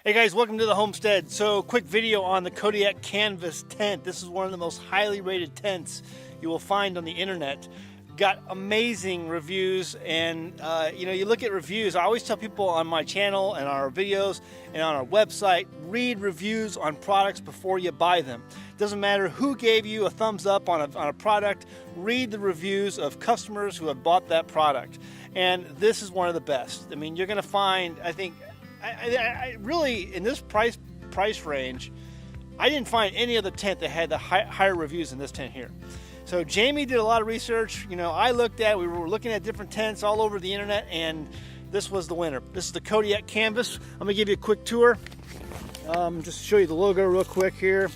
Hey guys, welcome to the homestead. So quick video on the Kodiak canvas tent. This is one of the most highly rated tents you will find on the internet. Got amazing reviews, and you look at reviews. I always tell people on my channel and our videos and on our website, read reviews on products before you buy them. Doesn't matter who gave you a thumbs up on a product, read the reviews of customers who have bought that product. And this is one of the best. I mean, you're gonna find, I think, I really, in this price range, I didn't find any other tent that had the higher reviews than this tent here. So Jamie did a lot of research. We were looking at different tents all over the internet, and this was the winner. This is the Kodiak canvas. I'm gonna give you a quick tour. Just to show you the logo real quick here.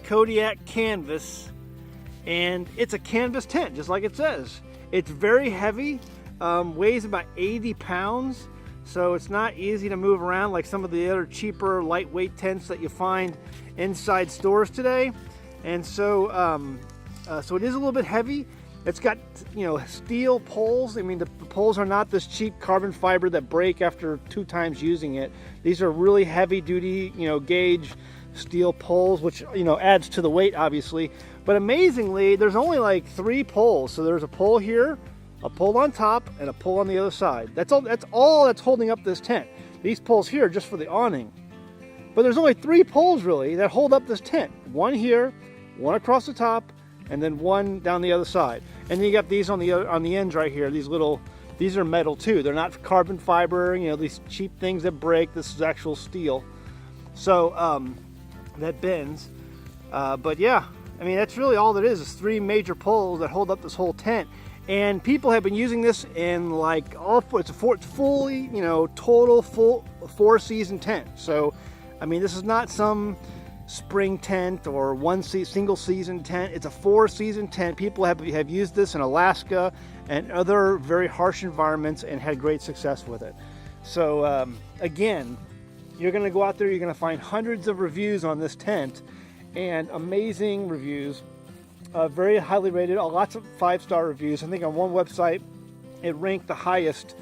Kodiak canvas, and it's a canvas tent, just like it says. It's very heavy, weighs about 80 pounds. So it's not easy to move around like some of the other cheaper lightweight tents that you find inside stores today. And so so it is a little bit heavy. It's got, steel poles. I mean, the poles are not this cheap carbon fiber that break after 2 times using it. These are really heavy duty, gauge steel poles, which, adds to the weight obviously. But amazingly, there's only like 3 poles. So there's a pole here, a pole on top, and a pole on the other side. That's all that's holding up this tent. These poles here are just for the awning. But there's only 3 poles really that hold up this tent. One here, one across the top, and then one down the other side. And then you got these on the ends right here. These are metal too. They're not carbon fiber, these cheap things that break. This is actual steel. So that bends. But yeah, I mean, that's really all that is 3 major poles that hold up this whole tent. And people have been using this in it's fully, total full 4-season tent. So, I mean, this is not some spring tent or single season tent. It's a 4-season tent. People have used this in Alaska and other very harsh environments and had great success with it. So, again, you're going to go out there, you're going to find hundreds of reviews on this tent, and amazing reviews. Very highly rated, lots of 5-star reviews. I think on one website it ranked the highest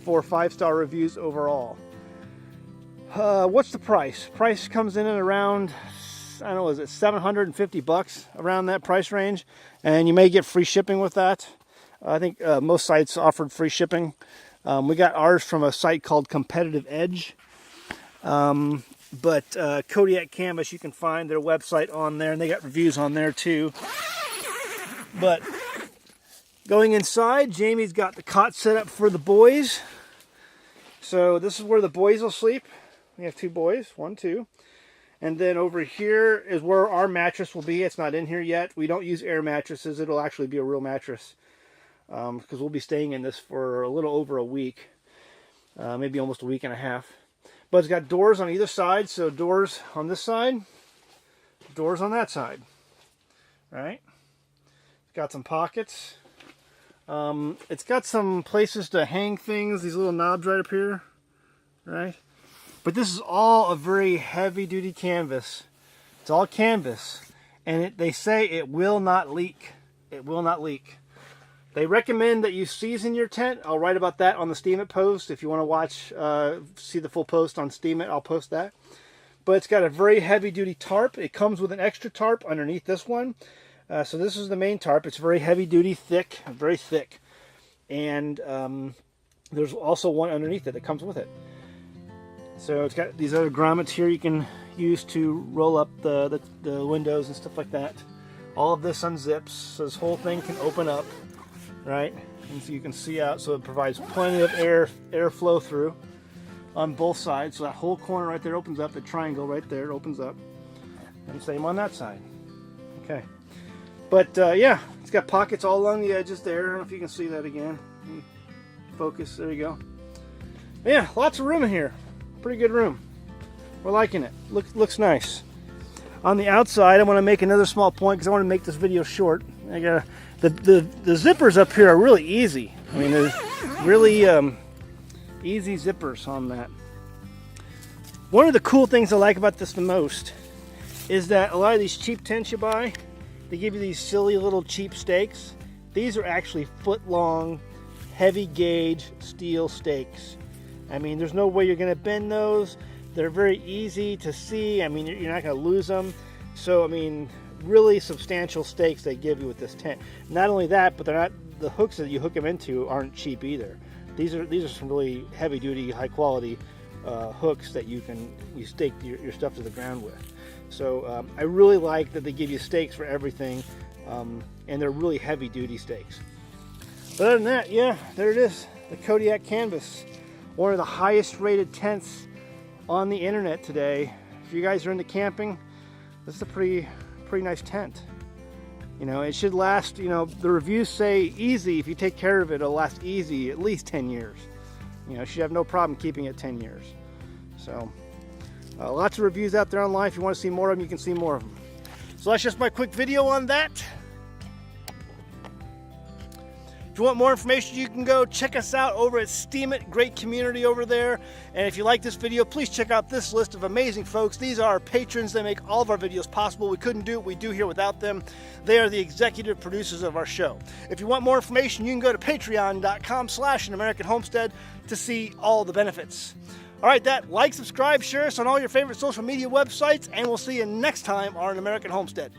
for 5-star reviews overall. What's the price? Price comes in at around, I don't know, is it $750 around that price range? And you may get free shipping with that. I think most sites offered free shipping. We got ours from a site called Competitive Edge. But Kodiak Canvas, you can find their website on there, and they got reviews on there too. But going inside, Jamie's got the cot set up for the boys. So this is where the boys will sleep. We have 2 boys, 1, 2. And then over here is where our mattress will be. It's not in here yet. We don't use air mattresses. It'll actually be a real mattress, because we'll be staying in this for a little over a week, maybe almost a week and a half. But it's got doors on either side, so doors on this side, doors on that side, right? It's got some pockets. It's got some places to hang things, these little knobs right up here, right? But this is all a very heavy-duty canvas. It's all canvas, and they say it will not leak. It will not leak. They recommend that you season your tent. I'll write about that on the Steam It post. If you want to watch, see the full post on Steam It, I'll post that. But it's got a very heavy-duty tarp. It comes with an extra tarp underneath this one. So this is the main tarp. It's very heavy-duty, thick, very thick. And there's also one underneath it that comes with it. So it's got these other grommets here you can use to roll up the windows and stuff like that. All of this unzips, so this whole thing can open up. Right, and so you can see out, so it provides plenty of air flow through on both sides. So that whole corner right there opens up. The triangle right there opens up, and same on that side. Okay, but yeah, it's got pockets all along the edges there. I don't know if you can see that again. Focus. There you go. Yeah, lots of room in here. Pretty good room. We're liking it. Looks nice. On the outside, I want to make another small point because I want to make this video short. I got the zippers up here are really easy. I mean, there's really easy zippers on that. One of the cool things I like about this the most is that a lot of these cheap tents you buy, they give you these silly little cheap stakes. These are actually foot-long, heavy gauge steel stakes. I mean, there's no way you're going to bend those. They're very easy to see. I mean, you're not going to lose them. So, I mean, really substantial stakes they give you with this tent. Not only that, but they're not, the hooks that you hook them into aren't cheap either. These are some really heavy duty, high quality hooks that you stake your stuff to the ground with. So I really like that they give you stakes for everything, and they're really heavy duty stakes. But other than that, yeah, there it is, the Kodiak canvas, one of the highest rated tents on the internet today. If you guys are into camping, this is a pretty nice tent. You know, it should last, you know, the reviews say easy, if you take care of it, it'll last easy at least 10 years. You know, you should have no problem keeping it 10 years. So, lots of reviews out there online. If you want to see more of them, you can see more of them. So that's just my quick video on that. If you want more information, you can go check us out over at Steam It. Great community over there. And if you like this video, please check out this list of amazing folks. These are our patrons. They make all of our videos possible. We couldn't do what we do here without them. They are the executive producers of our show. If you want more information, you can go to patreon.com/AnAmericanHomestead to see all the benefits. All right, like, subscribe, share us on all your favorite social media websites, and we'll see you next time on An American Homestead.